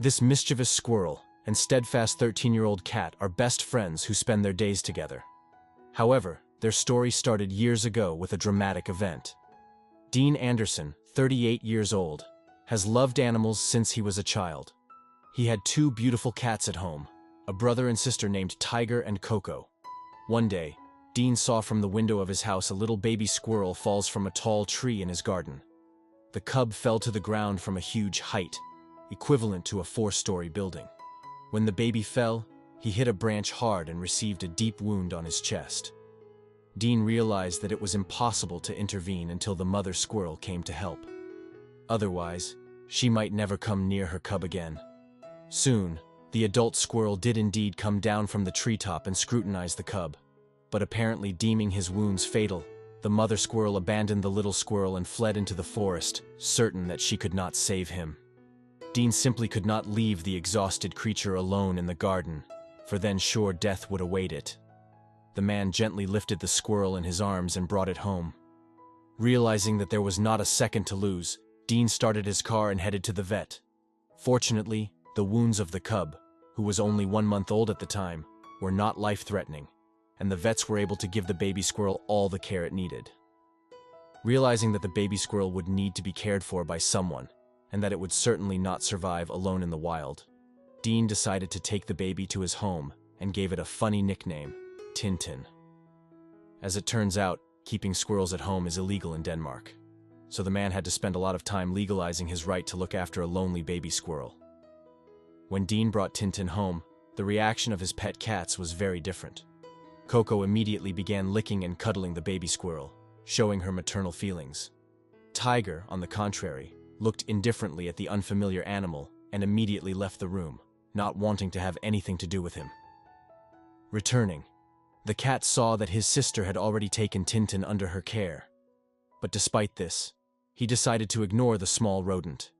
This mischievous squirrel and steadfast 13-year-old cat are best friends who spend their days together. However, their story started years ago with a dramatic event. Dean Anderson, 38 years old, has loved animals since he was a child. He had two beautiful cats at home, a brother and sister named Tiger and Coco. One day, Dean saw from the window of his house a little baby squirrel falls from a tall tree in his garden. The cub fell to the ground from a huge height, equivalent to a 4-story building. When the baby fell, he hit a branch hard and received a deep wound on his chest. Dean realized that it was impossible to intervene until the mother squirrel came to help. Otherwise, she might never come near her cub again. Soon, the adult squirrel did indeed come down from the treetop and scrutinize the cub. But apparently deeming his wounds fatal, the mother squirrel abandoned the little squirrel and fled into the forest, certain that she could not save him. Dean simply could not leave the exhausted creature alone in the garden, for then sure death would await it. The man gently lifted the squirrel in his arms and brought it home. Realizing that there was not a second to lose, Dean started his car and headed to the vet. Fortunately, the wounds of the cub, who was only 1 month old at the time, were not life-threatening, and the vets were able to give the baby squirrel all the care it needed. Realizing that the baby squirrel would need to be cared for by someone, and that it would certainly not survive alone in the wild, Dean decided to take the baby to his home and gave it a funny nickname, Tintin. As it turns out, keeping squirrels at home is illegal in Denmark, so the man had to spend a lot of time legalizing his right to look after a lonely baby squirrel. When Dean brought Tintin home, the reaction of his pet cats was very different. Coco immediately began licking and cuddling the baby squirrel, showing her maternal feelings. Tiger, on the contrary, looked indifferently at the unfamiliar animal and immediately left the room, not wanting to have anything to do with him. Returning, the cat saw that his sister had already taken Tintin under her care. But despite this, he decided to ignore the small rodent.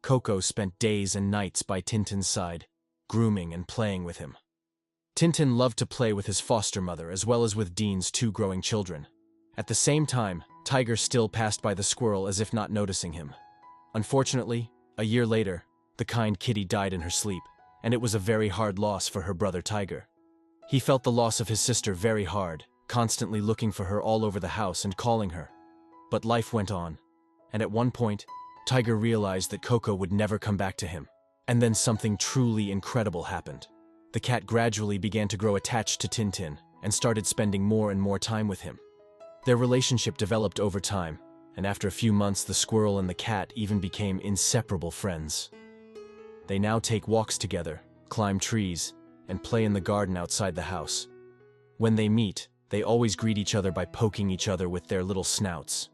Coco spent days and nights by Tintin's side, grooming and playing with him. Tintin loved to play with his foster mother as well as with Dean's 2 growing children. At the same time, Tiger still passed by the squirrel as if not noticing him. Unfortunately, a year later, the kind kitty died in her sleep, and it was a very hard loss for her brother Tiger. He felt the loss of his sister very hard, constantly looking for her all over the house and calling her. But life went on, and at one point, Tiger realized that Coco would never come back to him. And then something truly incredible happened. The cat gradually began to grow attached to Tintin and started spending more and more time with him. Their relationship developed over time, and after a few months the squirrel and the cat even became inseparable friends. They now take walks together, climb trees, and play in the garden outside the house. When they meet, they always greet each other by poking each other with their little snouts.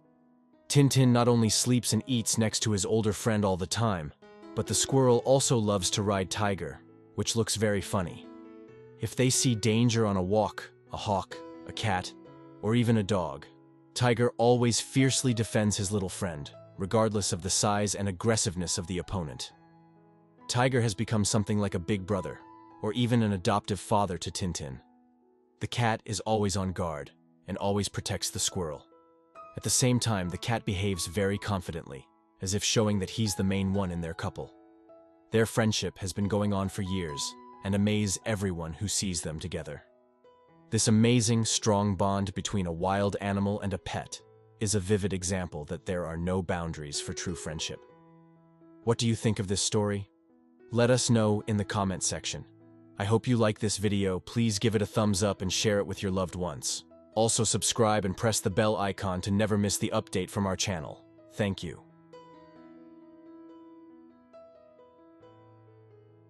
Tintin not only sleeps and eats next to his older friend all the time, but the squirrel also loves to ride Tiger, which looks very funny. If they see danger on a walk, a hawk, a cat, or even a dog, Tiger always fiercely defends his little friend, regardless of the size and aggressiveness of the opponent. Tiger has become something like a big brother, or even an adoptive father to Tintin. The cat is always on guard, and always protects the squirrel. At the same time, the cat behaves very confidently, as if showing that he's the main one in their couple. Their friendship has been going on for years, and amaze everyone who sees them together. This amazing, strong bond between a wild animal and a pet is a vivid example that there are no boundaries for true friendship. What do you think of this story? Let us know in the comment section. I hope you like this video. Please give it a thumbs up and share it with your loved ones. Also subscribe and press the bell icon to never miss the update from our channel. Thank you.